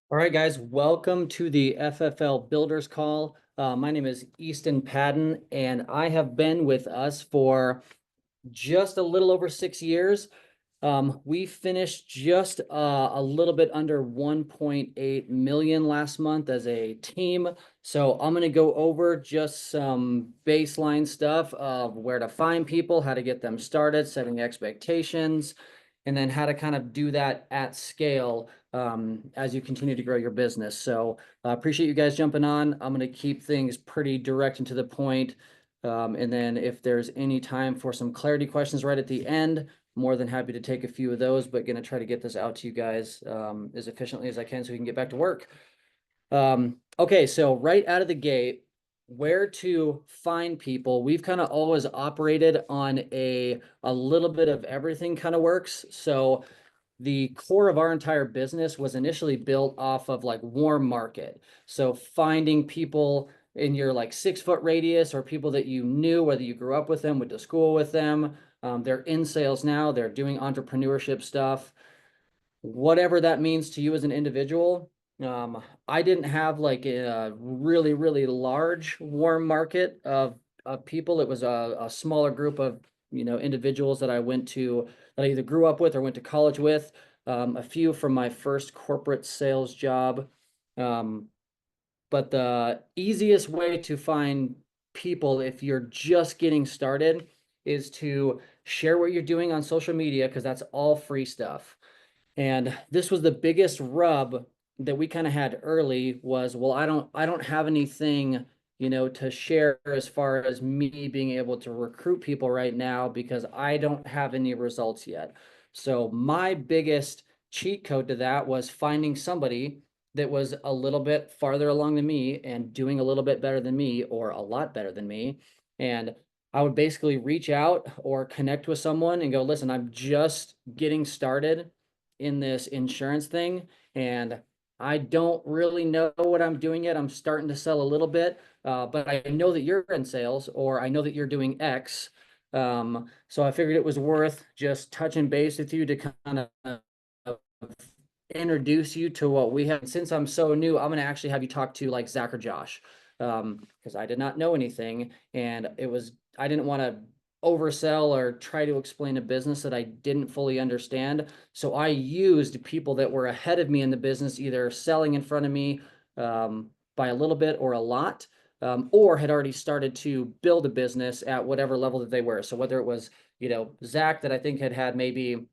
All right, guys, welcome to the FFL Builders Call. My name is Easton Padden, and I have been with us for just a little over 6 years. We finished just a little bit under 1.8 million last month as a team. So I'm going to go over just some baseline stuff of where to find people, how to get them started, setting expectations, and then how to kind of do that at scale as you continue to grow your business. So I appreciate you guys jumping on. I'm going to keep things pretty direct and to the point. And then if there's any time for some clarity questions right at the end, more than happy to take a few of those, but going to try to get this out to you guys as efficiently as I can so we can get back to work. Okay, so right out of the gate, where to find people. We've kind of always operated on a little bit of everything kind of works. So the core of our entire business was initially built off of like warm market. So finding people in your like 6 foot radius or people that you knew, whether you grew up with them, went to school with them. They're in sales now, they're doing entrepreneurship stuff, whatever that means to you as an individual. I didn't have like a really, really large warm market of people. It was a smaller group of, individuals that I went to, that I either grew up with or went to college with, a few from my first corporate sales job. Um, but the easiest way to find people if you're just getting started is to share what you're doing on social media because that's all free stuff. And this was the biggest rub that we kind of had early was, well, I don't have anything, to share as far as me being able to recruit people right now because I don't have any results yet. So my biggest cheat code to that was finding somebody that was a little bit farther along than me and doing a little bit better than me or a lot better than me. And I would basically reach out or connect with someone and go, listen, I'm just getting started in this insurance thing, and I don't really know what I'm doing yet. I'm starting to sell a little bit, but I know that you're in sales, or I know that you're doing X. So I figured it was worth just touching base with you to kind of introduce you to what we have. And since I'm so new, I'm going to actually have you talk to like Zach or Josh, because I did not know anything, and I didn't want to oversell or try to explain a business that I didn't fully understand. So I used people that were ahead of me in the business, either selling in front of me by a little bit or a lot, or had already started to build a business at whatever level that they were. So whether it was, Zach that I think had maybe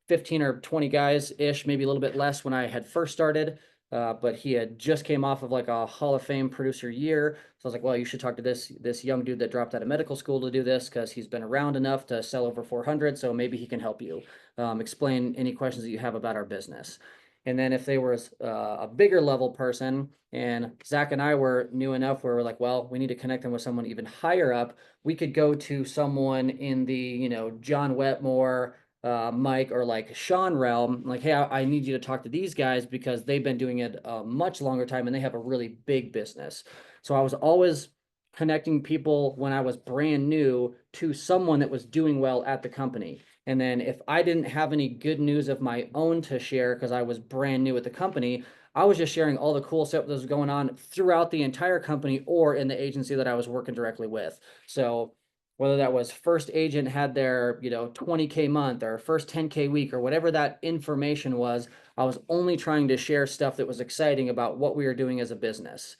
15 or 20 guys ish, maybe a little bit less when I had first started. But he had just came off of like a Hall of Fame producer year. So I was like, well, you should talk to this young dude that dropped out of medical school to do this because he's been around enough to sell over 400. So maybe he can help you explain any questions that you have about our business. And then if they were a bigger level person, and Zach and I were new enough where we're like, well, we need to connect them with someone even higher up, we could go to someone in the, John Wetmore, Mike, or like Sean realm, like, hey, I need you to talk to these guys because they've been doing it a much longer time and they have a really big business. So I was always connecting people when I was brand new to someone that was doing well at the company. And then if I didn't have any good news of my own to share because I was brand new at the company, I was just sharing all the cool stuff that was going on throughout the entire company or in the agency that I was working directly with. So whether that was first agent had their 20K month or first 10K week or whatever that information was, I was only trying to share stuff that was exciting about what we were doing as a business.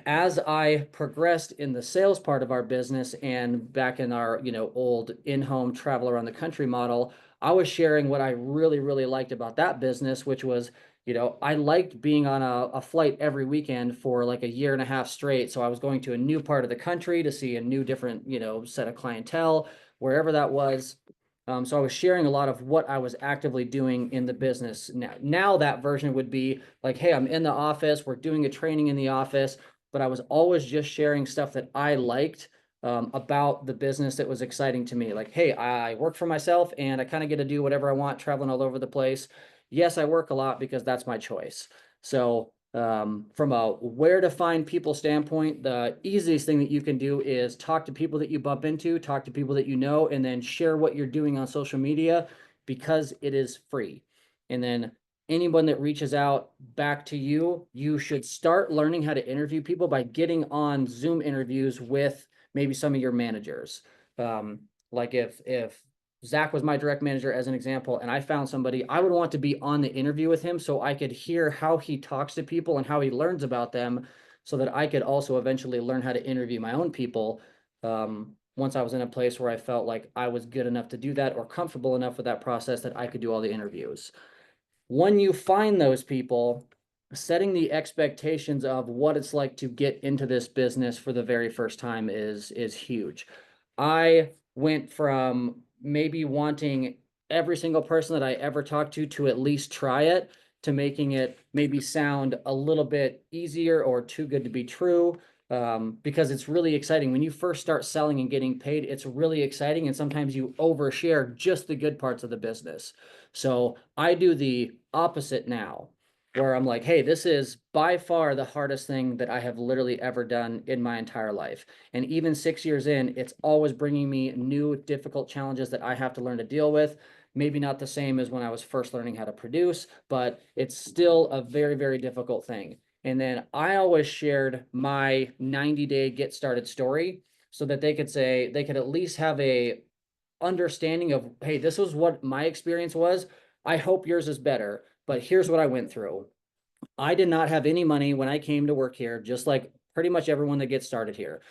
As I progressed in the sales part of our business and back in our old in-home travel around the country model, I was sharing what I really, really liked about that business, which was, I liked being on a flight every weekend for like a year and a half straight. So I was going to a new part of the country to see a new different set of clientele, wherever that was. So I was sharing a lot of what I was actively doing in the business. Now that version would be like, hey, I'm in the office, we're doing a training in the office, but I was always just sharing stuff that I liked about the business that was exciting to me. Like, hey, I work for myself and I kind of get to do whatever I want, traveling all over the place. Yes, I work a lot because that's my choice. So from a where to find people standpoint, the easiest thing that you can do is talk to people that you bump into, talk to people that you know, and then share what you're doing on social media because it is free. And then anyone that reaches out back to you, you should start learning how to interview people by getting on Zoom interviews with maybe some of your managers. Um, like if Zach was my direct manager as an example, and I found somebody, I would want to be on the interview with him so I could hear how he talks to people and how he learns about them, so that I could also eventually learn how to interview my own people. Once I was in a place where I felt like I was good enough to do that or comfortable enough with that process that I could do all the interviews. When you find those people, setting the expectations of what it's like to get into this business for the very first time is huge. I went from maybe wanting every single person that I ever talked to at least try it, to making it maybe sound a little bit easier or too good to be true. Because it's really exciting. When you first start selling and getting paid, it's really exciting. And sometimes you overshare just the good parts of the business. So I do the opposite now, where I'm like, hey, this is by far the hardest thing that I have literally ever done in my entire life. And even 6 years in, it's always bringing me new difficult challenges that I have to learn to deal with. Maybe not the same as when I was first learning how to produce, but it's still a very, very difficult thing. And then I always shared my 90-day get started story so that they could at least have a understanding of, hey, this was what my experience was. I hope yours is better, but here's what I went through. I did not have any money when I came to work here, just like pretty much everyone that gets started here.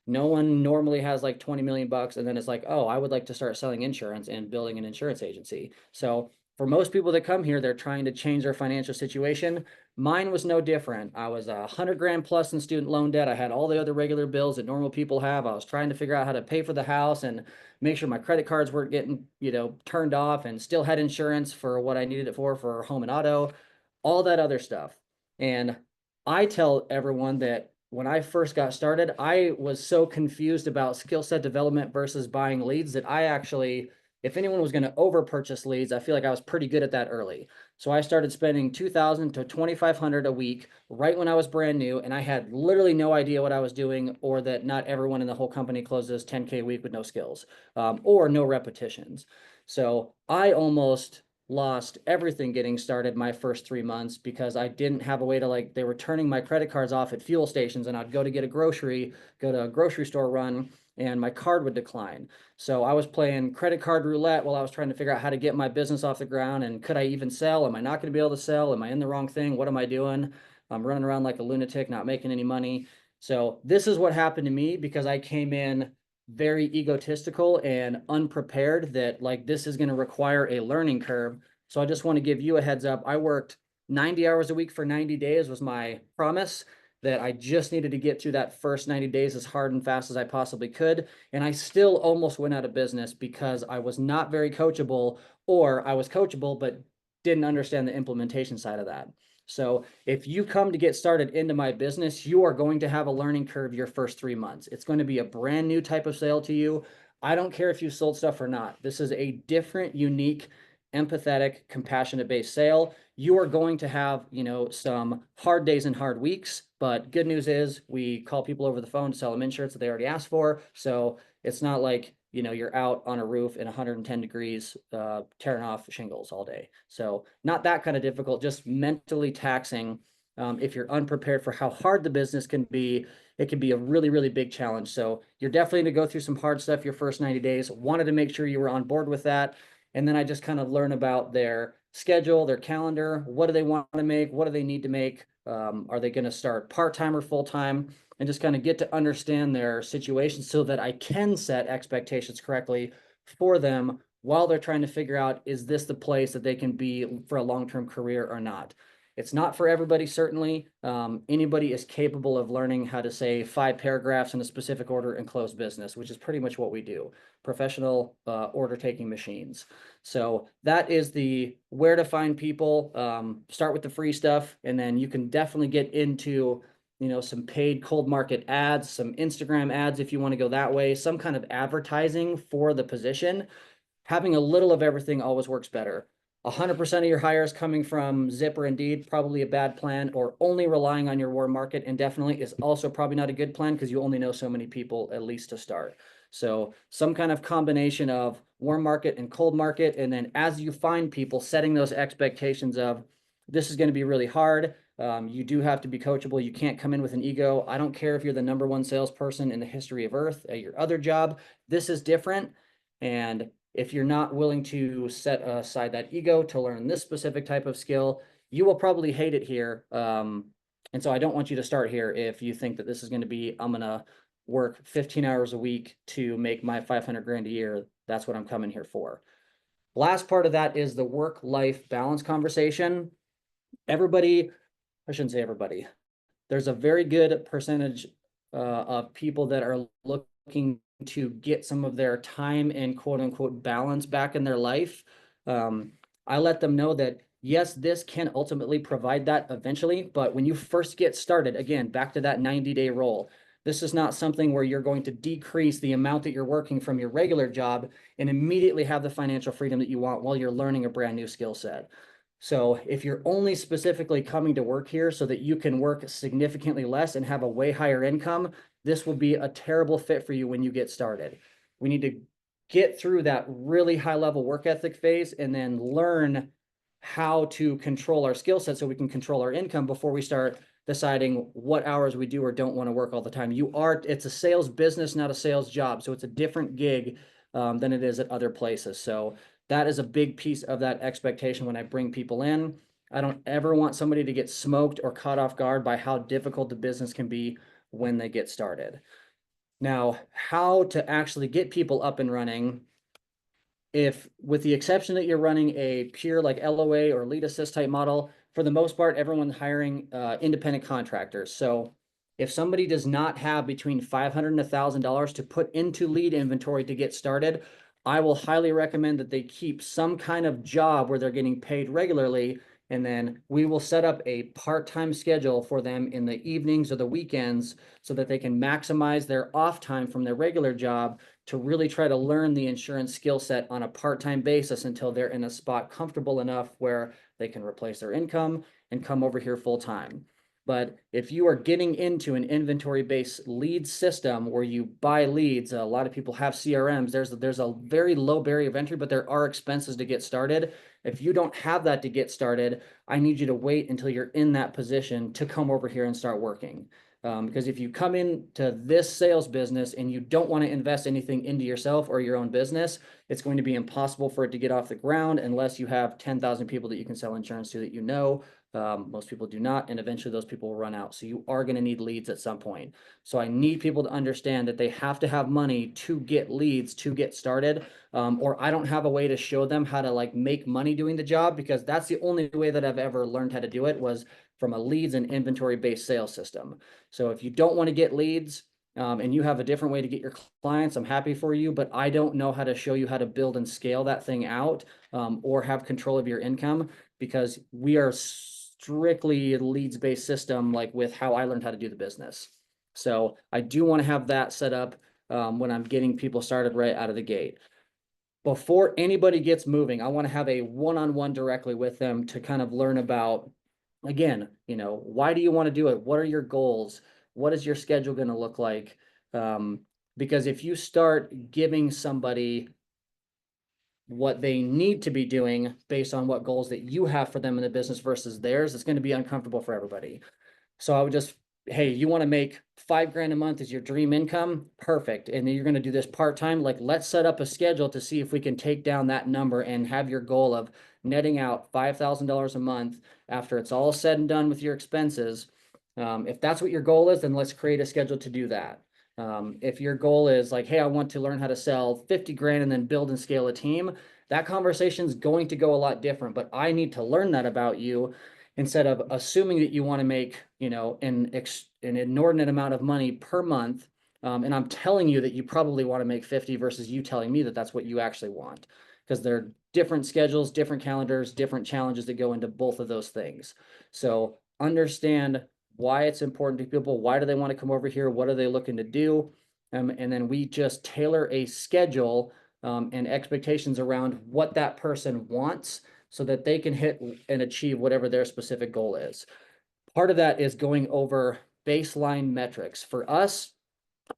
No one normally has like 20 million bucks and then it's like, oh, I would like to start selling insurance and building an insurance agency. So for most people that come here, they're trying to change their financial situation. Mine was no different. I was 100 grand plus in student loan debt. I had all the other regular bills that normal people have. I was trying to figure out how to pay for the house and make sure my credit cards weren't getting, turned off, and still had insurance for what I needed it for home and auto, all that other stuff. And I tell everyone that when I first got started, I was so confused about skill set development versus buying leads that I actually, if anyone was going to over purchase leads, I feel like I was pretty good at that early. So I started spending 2,000 to 2,500 a week right when I was brand new, and I had literally no idea what I was doing, or that not everyone in the whole company closes 10K a week with no skills, or no repetitions. So I almost lost everything getting started my first 3 months because I didn't have a way to, like, they were turning my credit cards off at fuel stations, and I'd go to get go to a grocery store run, and my card would decline. So I was playing credit card roulette while I was trying to figure out how to get my business off the ground. And could I even sell? Am I not going to be able to sell? Am I in the wrong thing? What am I doing? I'm running around like a lunatic, not making any money. So this is what happened to me because I came in very egotistical and unprepared, that like this is going to require a learning curve. So I just want to give you a heads up. I worked 90 hours a week for 90 days was my promise, that I just needed to get through that first 90 days as hard and fast as I possibly could. And I still almost went out of business because I was not very coachable, or I was coachable, but didn't understand the implementation side of that. So if you come to get started into my business, you are going to have a learning curve your first 3 months. It's going to be a brand new type of sale to you. I don't care if you sold stuff or not. This is a different, unique, empathetic, compassionate based sale. You are going to have, some hard days and hard weeks, but good news is we call people over the phone to sell them insurance that they already asked for. So it's not like, you're out on a roof in 110 degrees, tearing off shingles all day. So not that kind of difficult, just mentally taxing. If you're unprepared for how hard the business can be, it can be a really, really big challenge. So you're definitely going to go through some hard stuff your first 90 days. Wanted to make sure you were on board with that. And then I just kind of learn about their schedule, their calendar. What do they want to make? What do they need to make? Are they going to start part-time or full-time? And just kind of get to understand their situation so that I can set expectations correctly for them while they're trying to figure out, is this the place that they can be for a long-term career or not? It's not for everybody, certainly. Anybody is capable of learning how to say 5 paragraphs in a specific order and close business, which is pretty much what we do. Professional order taking machines. So that is the where to find people. Start with the free stuff, and then you can definitely get into, some paid cold market ads, some Instagram ads if you want to go that way, some kind of advertising for the position. Having a little of everything always works better. 100% of your hires coming from Zip or Indeed, probably a bad plan, or only relying on your warm market indefinitely is also probably not a good plan because you only know so many people, at least to start. So some kind of combination of warm market and cold market. And then as you find people, setting those expectations of, this is going to be really hard. You do have to be coachable. You can't come in with an ego. I don't care if you're the #1 salesperson in the history of Earth at your other job. This is different. And if you're not willing to set aside that ego to learn this specific type of skill, you will probably hate it here. And so I don't want you to start here if you think that this is going to be, I'm going to work 15 hours a week to make my 500 grand a year. That's what I'm coming here for. Last part of that is the work-life balance conversation. Everybody, I shouldn't say everybody, there's a very good percentage of people that are looking to get some of their time and quote unquote balance back in their life. I let them know that yes, this can ultimately provide that eventually, but when you first get started, again, back to that 90-day rule, this is not something where you're going to decrease the amount that you're working from your regular job and immediately have the financial freedom that you want while you're learning a brand new skill set. So if you're only specifically coming to work here so that you can work significantly less and have a way higher income, this will be a terrible fit for you when you get started. We need to get through that really high level work ethic phase and then learn how to control our skill set so we can control our income before we start deciding what hours we do or don't want to work all the time. It's a sales business, not a sales job. So it's a different gig than it is at other places. So that is a big piece of that expectation when I bring people in. I don't ever want somebody to get smoked or caught off guard by how difficult the business can be when they get started. Now, how to actually get people up and running, if with the exception that you're running a pure like LOA or lead assist type model, for the most part, everyone's hiring independent contractors. So if somebody does not have between $500 and $1,000 to put into lead inventory to get started, I will highly recommend that they keep some kind of job where they're getting paid regularly. And then we will set up a part-time schedule for them in the evenings or the weekends so that they can maximize their off time from their regular job to really try to learn the insurance skill set on a part-time basis until they're in a spot comfortable enough where they can replace their income and come over here full-time. But if you are getting into an inventory-based lead system where you buy leads, a lot of people have CRMs, there's a very low barrier of entry, but there are expenses to get started. If you don't have that to get started, I need you to wait until you're in that position to come over here and start working. Because if you come into this sales business and you don't want to invest anything into yourself or your own business, it's going to be impossible for it to get off the ground unless you have 10,000 people that you can sell insurance to that you know. Most people do not, and eventually those people will run out. So you are going to need leads at some point. So I need people to understand that they have to have money to get leads to get started, or I don't have a way to show them how to like make money doing the job, because that's the only way that I've ever learned how to do it was from a leads and inventory-based sales system. So if you don't want to get leads, and you have a different way to get your clients, I'm happy for you, but I don't know how to show you how to build and scale that thing out, or have control of your income, because we are strictly a leads-based system, like with how I learned how to do the business. So I do want to have that set up when I'm getting people started right out of the gate. Before anybody gets moving, I want to have a one-on-one directly with them to kind of learn about, again, why do you want to do it? What are your goals? What is your schedule going to look like? Because if you start giving somebody what they need to be doing based on what goals that you have for them in the business versus theirs, it's going to be uncomfortable for everybody. So I would just, hey, you want to make $5,000 a month as your dream income? Perfect. And then you're going to do this part-time. Like, let's set up a schedule to see if we can take down that number and have your goal of netting out $5,000 a month after it's all said and done with your expenses. If that's what your goal is, then let's create a schedule to do that. If your goal is like, hey, I want to learn how to sell 50 grand and then build and scale a team, that conversation is going to go a lot different, but I need to learn that about you instead of assuming that you want to make, an inordinate amount of money per month. And I'm telling you that you probably want to make 50 versus you telling me that that's what you actually want, because there are different schedules, different calendars, different challenges that go into both of those things. So understand why it's important to people. Why do they want to come over here? What are they looking to do? And then we just tailor a schedule and expectations around what that person wants so that they can hit and achieve whatever their specific goal is. Part of that is going over baseline metrics. For us,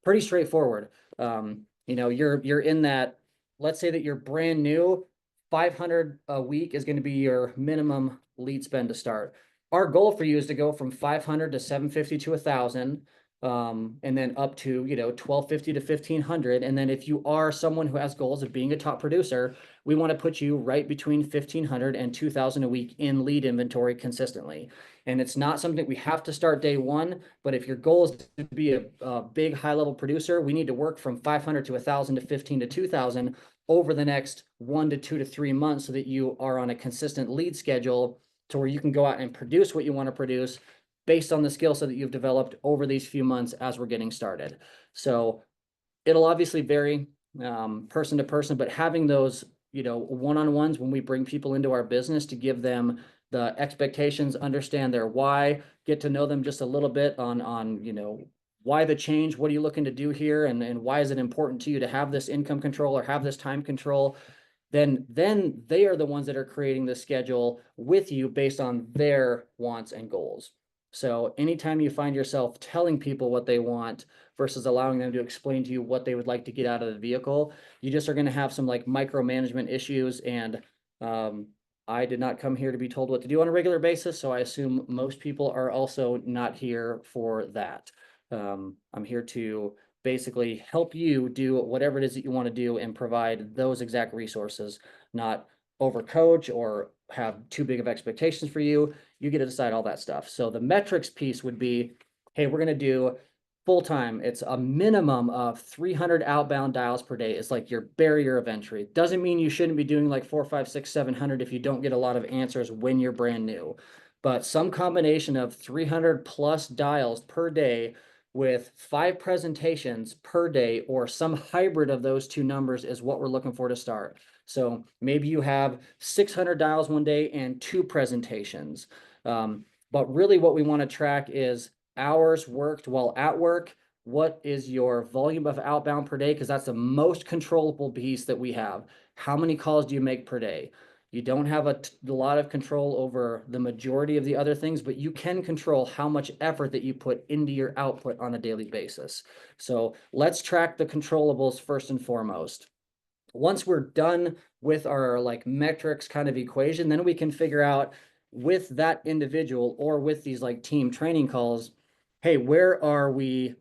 pretty straightforward. You're in that, let's say that you're brand new, 500 a week is going to be your minimum lead spend to start. Our goal for you is to go from 500 to 750 to 1,000, and then up to, 1,250 to 1,500. And then if you are someone who has goals of being a top producer, we want to put you right between 1,500 and 2,000 a week in lead inventory consistently. And it's not something we have to start day one, but if your goal is to be a big high level producer, we need to work from 500 to 1,000 to 15 to 2,000 over the next 1 to 2 to 3 months, so that you are on a consistent lead schedule to where you can go out and produce what you want to produce based on the skill set that you've developed over these few months as we're getting started. So it'll obviously vary person to person, but having those, one-on-ones when we bring people into our business to give them the expectations, understand their why, get to know them just a little bit on why the change, what are you looking to do here, and why is it important to you to have this income control or have this time control, then they are the ones that are creating the schedule with you based on their wants and goals. So anytime you find yourself telling people what they want versus allowing them to explain to you what they would like to get out of the vehicle, you just are going to have some like micromanagement issues. And I did not come here to be told what to do on a regular basis, so I assume most people are also not here for that. I'm here to basically help you do whatever it is that you want to do and provide those exact resources, not overcoach or have too big of expectations for you. You get to decide all that stuff. So the metrics piece would be, hey, we're going to do full-time. It's a minimum of 300 outbound dials per day. It's like your barrier of entry. Doesn't mean you shouldn't be doing like 4, 5, 6, 700 if you don't get a lot of answers when you're brand new. But some combination of 300 plus dials per day with 5 presentations per day or some hybrid of those two numbers is what we're looking for to start. So maybe you have 600 dials one day and 2 presentations. But really what we want to track is hours worked while at work. What is your volume of outbound per day? Because that's the most controllable piece that we have. How many calls do you make per day? You don't have a lot of control over the majority of the other things, but you can control how much effort that you put into your output on a daily basis. So let's track the controllables first and foremost. Once we're done with our like metrics kind of equation, then we can figure out with that individual or with these like team training calls, hey, where are we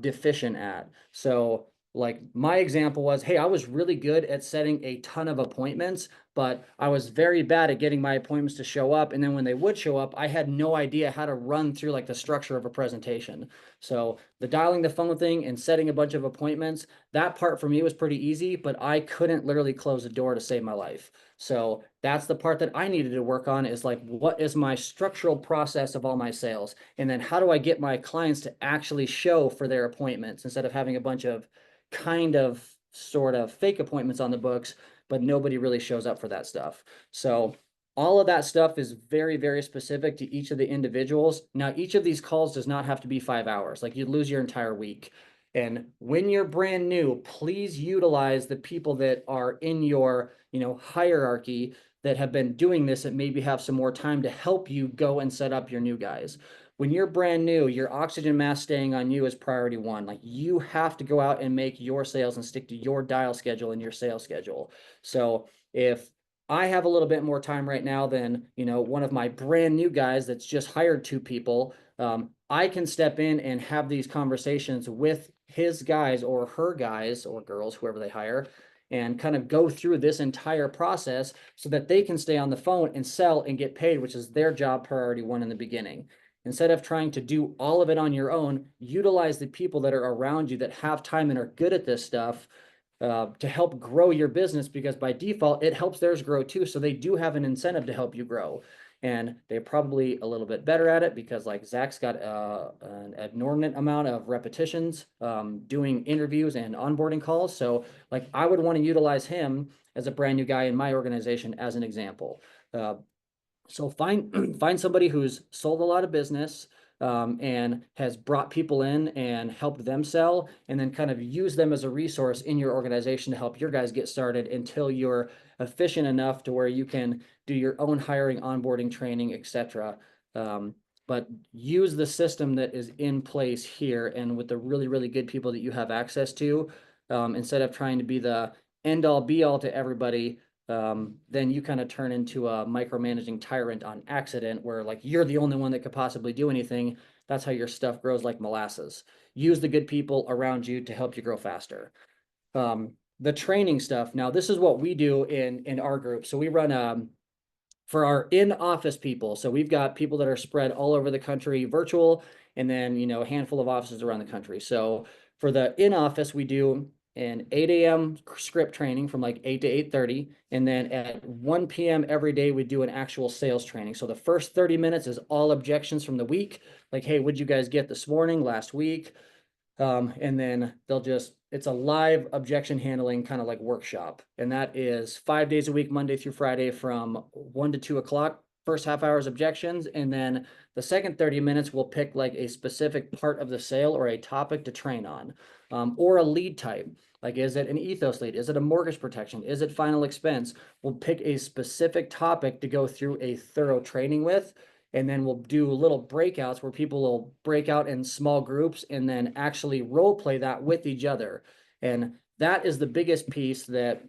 deficient at? So like my example was, hey, I was really good at setting a ton of appointments, but I was very bad at getting my appointments to show up. And then when they would show up, I had no idea how to run through like the structure of a presentation. So the dialing the phone thing and setting a bunch of appointments, that part for me was pretty easy, but I couldn't literally close a door to save my life. So that's the part that I needed to work on, is like, what is my structural process of all my sales? And then how do I get my clients to actually show for their appointments instead of having a bunch of kind of sort of fake appointments on the books, but nobody really shows up for that stuff. So all of that stuff is very, very specific to each of the individuals. Now, each of these calls does not have to be 5 hours. Like, you'd lose your entire week. And when you're brand new, please utilize the people that are in your, hierarchy that have been doing this, that maybe have some more time to help you go and set up your new guys. When you're brand new, your oxygen mask staying on you is priority one. Like, you have to go out and make your sales and stick to your dial schedule and your sales schedule. So if I have a little bit more time right now than, one of my brand new guys that's just hired 2 people, I can step in and have these conversations with his guys or her guys or girls, whoever they hire, and kind of go through this entire process so that they can stay on the phone and sell and get paid, which is their job priority one in the beginning. Instead of trying to do all of it on your own, utilize the people that are around you that have time and are good at this stuff to help grow your business, because by default, it helps theirs grow too. So they do have an incentive to help you grow. And they're probably a little bit better at it because like Zach's got an abnormal amount of repetitions doing interviews and onboarding calls. So like I would want to utilize him as a brand new guy in my organization as an example. So find somebody who's sold a lot of business and has brought people in and helped them sell, and then kind of use them as a resource in your organization to help your guys get started until you're efficient enough to where you can do your own hiring, onboarding, training, etc. But use the system that is in place here and with the really, really good people that you have access to, instead of trying to be the end all be all to everybody. then you kind of turn into a micromanaging tyrant on accident where like you're the only one that could possibly do anything. That's how your stuff grows like molasses. Use the good people around you to help you grow faster. The training stuff. Now, this is what we do in our group. So we run for our in-office people. So we've got people that are spread all over the country, virtual, and then a handful of offices around the country. So for the in-office, we do an 8 a.m. script training from like 8 to 8:30. And then at 1 p.m. every day, we do an actual sales training. So the first 30 minutes is all objections from the week. Like, hey, what'd you guys get this morning, last week? And then it's a live objection handling kind of like workshop. And that is 5 days a week, Monday through Friday from 1 to 2 o'clock. First half hour is objections. And then the second 30 minutes, we'll pick like a specific part of the sale or a topic to train on, or a lead type. Like, is it an ethos lead? Is it a mortgage protection? Is it final expense? We'll pick a specific topic to go through a thorough training with. And then we'll do little breakouts where people will break out in small groups and then actually role play that with each other. And that is the biggest piece that,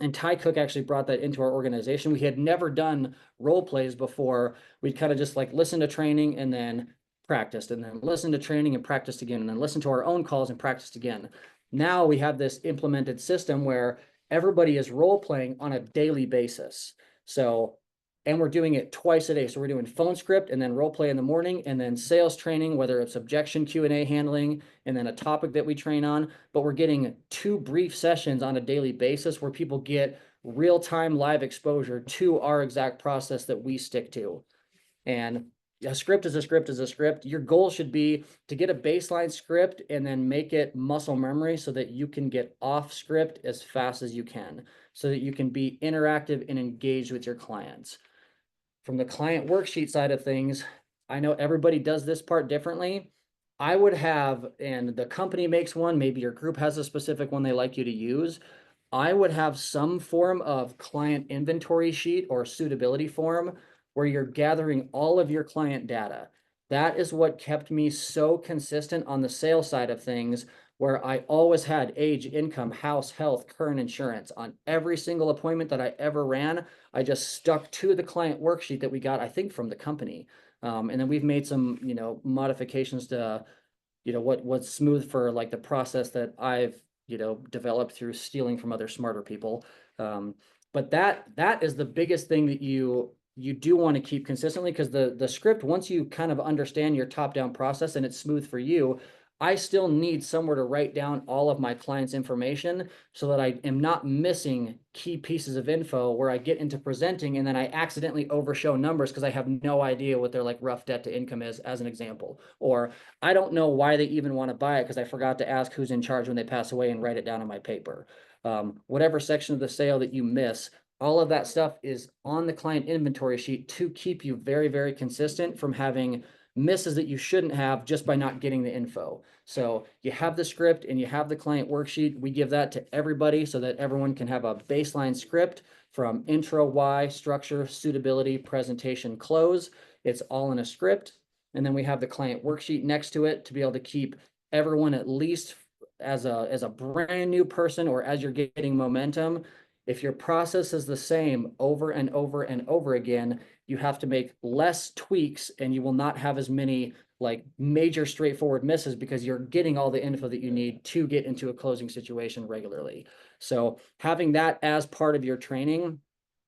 and Ty Cook actually brought that into our organization. We had never done role plays before. We'd kind of just like listen to training and then practiced, and then listen to training and practiced again, and then listen to our own calls and practiced again. Now we have this implemented system where everybody is role playing on a daily basis. So, and we're doing it twice a day. So we're doing phone script and then role play in the morning, and then sales training, whether it's objection Q&A handling, and then a topic that we train on. But we're getting 2 brief sessions on a daily basis where people get real-time live exposure to our exact process that we stick to. And a script is a script is a script. Your goal should be to get a baseline script and then make it muscle memory so that you can get off script as fast as you can, so that you can be interactive and engaged with your clients. From the client worksheet side of things, I know everybody does this part differently. I would have, and the company makes one, maybe your group has a specific one they like you to use. I would have some form of client inventory sheet or suitability form where you're gathering all of your client data. That is what kept me so consistent on the sales side of things, where I always had age, income, house, health, current insurance on every single appointment that I ever ran. I just stuck to the client worksheet that we got, I think, from the company. And then we've made some, modifications to, what's smooth for like the process that I've, developed through stealing from other smarter people. But that is the biggest thing that you do want to keep consistently, because the script, once you kind of understand your top-down process and it's smooth for you, I still need somewhere to write down all of my clients' information so that I am not missing key pieces of info where I get into presenting and then I accidentally overshow numbers because I have no idea what their like rough debt to income is, as an example. Or I don't know why they even want to buy it because I forgot to ask who's in charge when they pass away and write it down on my paper. Whatever section of the sale that you miss, all of that stuff is on the client inventory sheet to keep you very, very consistent from having misses that you shouldn't have just by not getting the info. So you have the script and you have the client worksheet. We give that to everybody so that everyone can have a baseline script from intro, why, structure, suitability, presentation, close. It's all in a script. And then we have the client worksheet next to it to be able to keep everyone, at least as a brand new person or as you're getting momentum. If your process is the same over and over and over again, you have to make less tweaks and you will not have as many like major straightforward misses because you're getting all the info that you need to get into a closing situation regularly. So having that as part of your training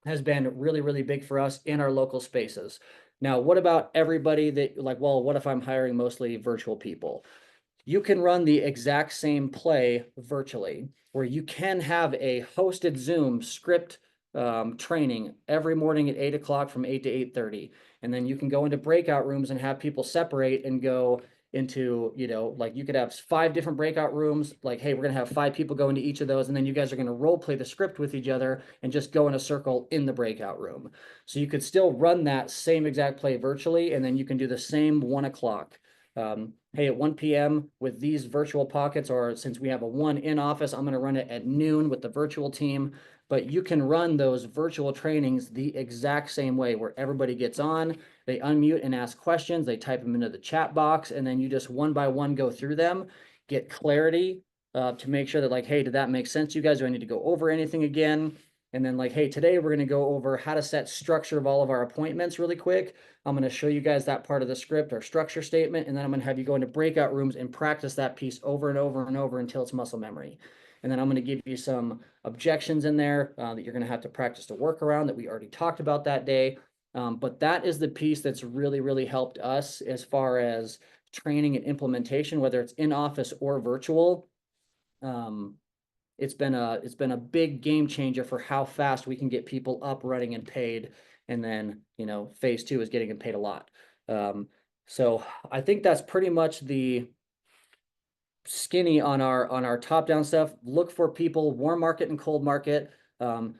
has been really, really big for us in our local spaces. Now, what about everybody that like, well, what if I'm hiring mostly virtual people? You can run the exact same play virtually, where you can have a hosted Zoom script training every morning at 8 o'clock from 8 to 8:30. And then you can go into breakout rooms and have people separate and go into, like you could have 5 different breakout rooms. Like, hey, we're going to have 5 people go into each of those. And then you guys are going to role play the script with each other and just go in a circle in the breakout room. So you could still run that same exact play virtually. And then you can do the same 1 o'clock. Hey, at 1 p.m. with these virtual pockets, or since we have a 1 in office, I'm going to run it at noon with the virtual team. But you can run those virtual trainings the exact same way, where everybody gets on, they unmute and ask questions, they type them into the chat box, and then you just one by one go through them, get clarity to make sure that like, hey, did that make sense to you guys? Do I need to go over anything again? And then like, hey, today we're going to go over how to set structure of all of our appointments really quick. I'm going to show you guys that part of the script or structure statement. And then I'm going to have you go into breakout rooms and practice that piece over and over and over until it's muscle memory. And then I'm going to give you some objections in there that you're going to have to practice to work around that we already talked about that day. But that is the piece that's really, really helped us as far as training and implementation, whether it's in office or virtual. It's been a big game changer for how fast we can get people up, running, and paid. And then, phase two is getting them paid a lot. So I think that's pretty much the skinny on our top down stuff. Look for people, warm market and cold market,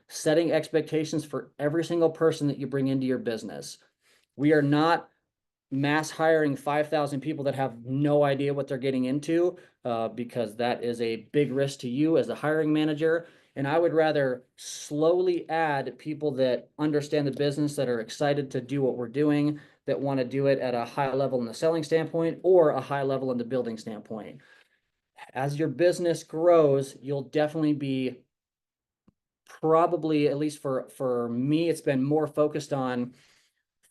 setting expectations for every single person that you bring into your business. We are not mass hiring 5,000 people that have no idea what they're getting into, because that is a big risk to you as a hiring manager. And I would rather slowly add people that understand the business, that are excited to do what we're doing, that want to do it at a high level in the selling standpoint or a high level in the building standpoint. As your business grows, you'll definitely be, probably, at least for me, it's been more focused on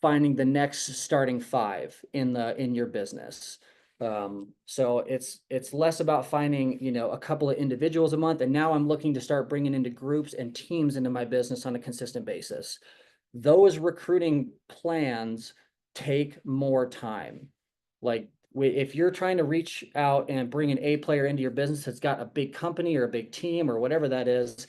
finding the next starting five in your business. So it's less about finding, a couple of individuals a month. And now I'm looking to start bringing into groups and teams into my business on a consistent basis. Those recruiting plans take more time. Like, if you're trying to reach out and bring an A player into your business that's got a big company or a big team or whatever that is,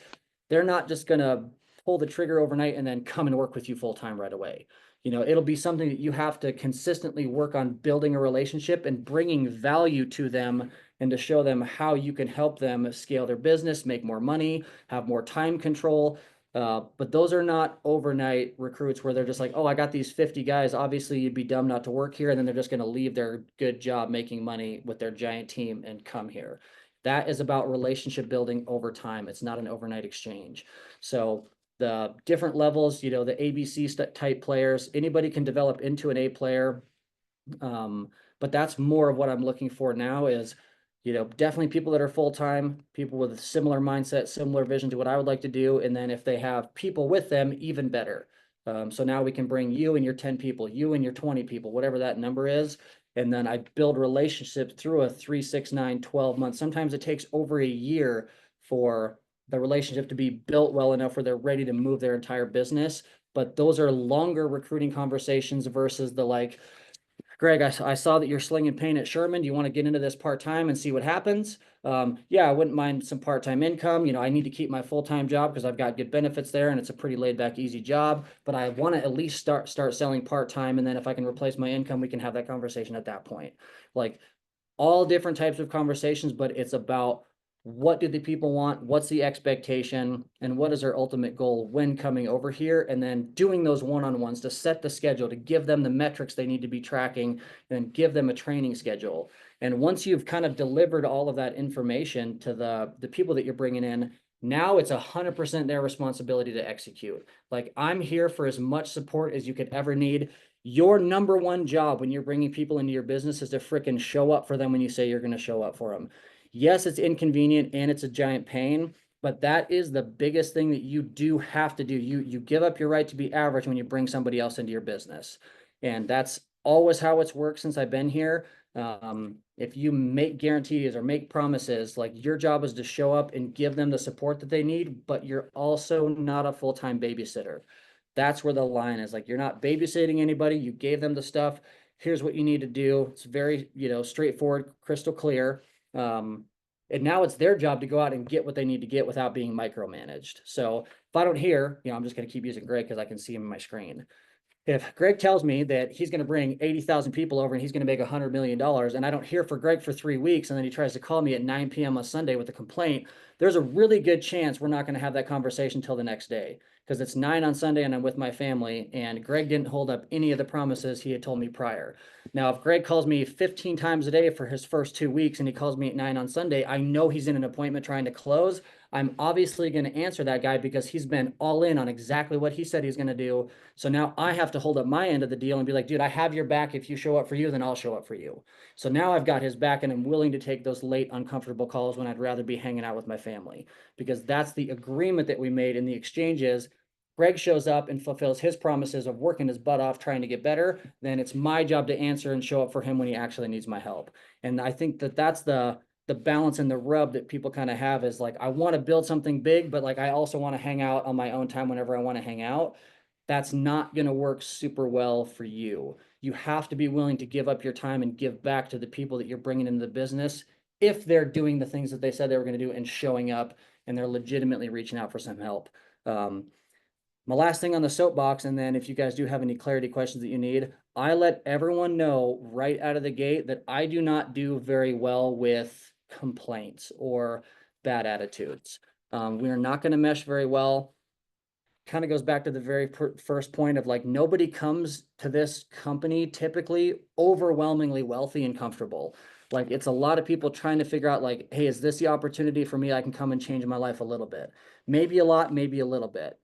they're not just going to pull the trigger overnight and then come and work with you full time right away. It'll be something that you have to consistently work on building a relationship and bringing value to them, and to show them how you can help them scale their business, make more money, have more time control. But those are not overnight recruits where they're just like, oh, I got these 50 guys. Obviously, you'd be dumb not to work here. And then they're just going to leave their good job making money with their giant team and come here. That is about relationship building over time. It's not an overnight exchange. So the different levels, the ABC type players, anybody can develop into an A player. But that's more of what I'm looking for now is, definitely people that are full-time, people with a similar mindset, similar vision to what I would like to do. And then if they have people with them, even better. So now we can bring you and your 10 people, you and your 20 people, whatever that number is. And then I build relationships through a 3, 6, 9, 12 months. Sometimes it takes over a year for the relationship to be built well enough where they're ready to move their entire business. But those are longer recruiting conversations versus the like, Greg, I saw that you're slinging paint at Sherman. Do you want to get into this part-time and see what happens? Yeah, I wouldn't mind some part-time income. I need to keep my full-time job because I've got good benefits there and it's a pretty laid-back, easy job. But I want to at least start selling part-time. And then if I can replace my income, we can have that conversation at that point. Like, all different types of conversations, but it's about, what do the people want? What's the expectation? And what is their ultimate goal when coming over here? And then doing those one-on-ones to set the schedule, to give them the metrics they need to be tracking, and give them a training schedule. And once you've kind of delivered all of that information to the people that you're bringing in, now it's 100% their responsibility to execute. Like, I'm here for as much support as you could ever need. Your number one job when you're bringing people into your business is to fricking show up for them when you say you're going to show up for them. Yes, it's inconvenient and it's a giant pain, but that is the biggest thing that you do have to do. You give up your right to be average when you bring somebody else into your business. And that's always how it's worked since I've been here. If you make guarantees or make promises, like, your job is to show up and give them the support that they need, but you're also not a full-time babysitter. That's where the line is. Like, you're not babysitting anybody. You gave them the stuff. Here's what you need to do. It's very, straightforward, crystal clear. And now it's their job to go out and get what they need to get without being micromanaged. So if I don't hear, I'm just going to keep using Greg because I can see him in my screen. If Greg tells me that he's going to bring 80,000 people over and he's going to make $100 million, and I don't hear from Greg for 3 weeks, and then he tries to call me at 9 p.m. on Sunday with a complaint, there's a really good chance we're not going to have that conversation until the next day, because it's 9 on Sunday and I'm with my family, and Greg didn't hold up any of the promises he had told me prior. Now, if Greg calls me 15 times a day for his first 2 weeks and he calls me at 9 on Sunday, I know he's in an appointment trying to close. I'm obviously going to answer that guy because he's been all in on exactly what he said he's going to do. So now I have to hold up my end of the deal and be like, dude, I have your back. If you show up for you, then I'll show up for you. So now I've got his back and I'm willing to take those late, uncomfortable calls when I'd rather be hanging out with my family, because that's the agreement that we made in the exchanges. Greg shows up and fulfills his promises of working his butt off trying to get better, then it's my job to answer and show up for him when he actually needs my help. And I think that that's the balance and the rub that people kind of have, is like, I want to build something big, but like I also want to hang out on my own time whenever I want to hang out. That's not going to work super well for you. You have to be willing to give up your time and give back to the people that you're bringing into the business if they're doing the things that they said they were going to do and showing up and they're legitimately reaching out for some help. My last thing on the soapbox, and then if you guys do have any clarity questions that you need, I let everyone know right out of the gate that I do not do very well with complaints or bad attitudes. We are not going to mesh very well. Kind of goes back to the very first point of like, nobody comes to this company typically overwhelmingly wealthy and comfortable. Like, it's a lot of people trying to figure out like, hey, is this the opportunity for me? I can come and change my life a little bit, maybe a lot, maybe a little bit.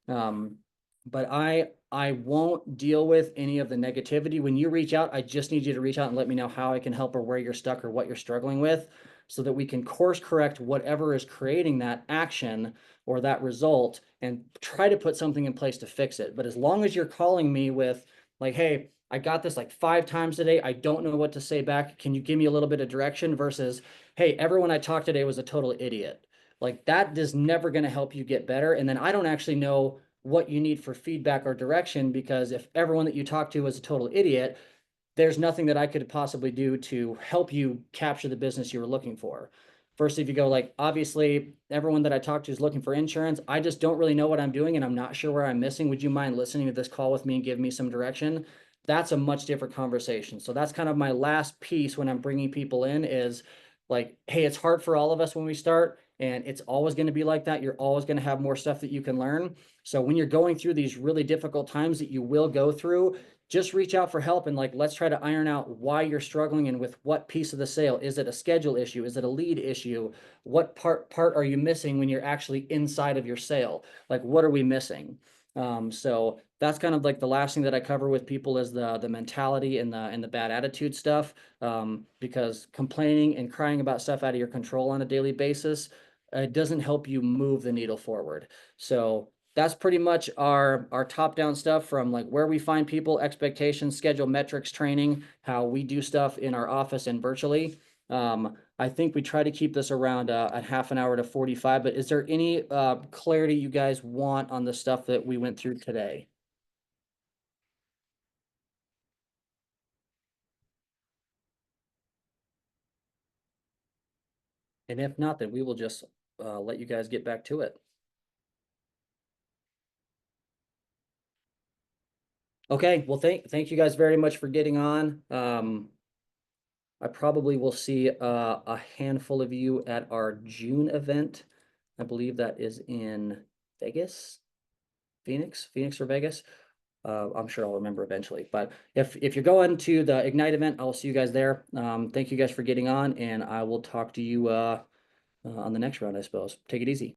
Um, but I won't deal with any of the negativity. When you reach out, I just need you to reach out and let me know how I can help or where you're stuck or what you're struggling with, so that we can course correct whatever is creating that action or that result and try to put something in place to fix it. But as long as you're calling me with like, hey, I got this like 5 times today, I don't know what to say back, can you give me a little bit of direction, versus, hey, everyone I talked today was a total idiot. Like, that is never going to help you get better. And then I don't actually know what you need for feedback or direction, because if everyone that you talk to is a total idiot, there's nothing that I could possibly do to help you capture the business you were looking for. First, if you go like, obviously everyone that I talk to is looking for insurance, I just don't really know what I'm doing and I'm not sure where I'm missing. Would you mind listening to this call with me and give me some direction? That's a much different conversation. So that's kind of my last piece when I'm bringing people in, is like, hey, it's hard for all of us when we start, and it's always going to be like that. You're always going to have more stuff that you can learn. So when you're going through these really difficult times that you will go through, just reach out for help and like, let's try to iron out why you're struggling and with what piece of the sale. Is it a schedule issue? Is it a lead issue? What part are you missing when you're actually inside of your sale? Like, what are we missing? So that's kind of like the last thing that I cover with people, is the mentality and the bad attitude stuff. Because complaining and crying about stuff out of your control on a daily basis, it doesn't help you move the needle forward. So that's pretty much our top-down stuff, from like where we find people, expectations, schedule, metrics, training, how we do stuff in our office and virtually. I think we try to keep this around a half an hour to 45, but is there any clarity you guys want on the stuff that we went through today? And if not, then we will just let you guys get back to it. Okay, well, thank you guys very much for getting on. I probably will see a handful of you at our June event. I believe that is in Vegas, Phoenix or Vegas. I'm sure I'll remember eventually. But if you're going to the Ignite event, I'll see you guys there. Thank you guys for getting on, and I will talk to you on the next round, I suppose. Take it easy.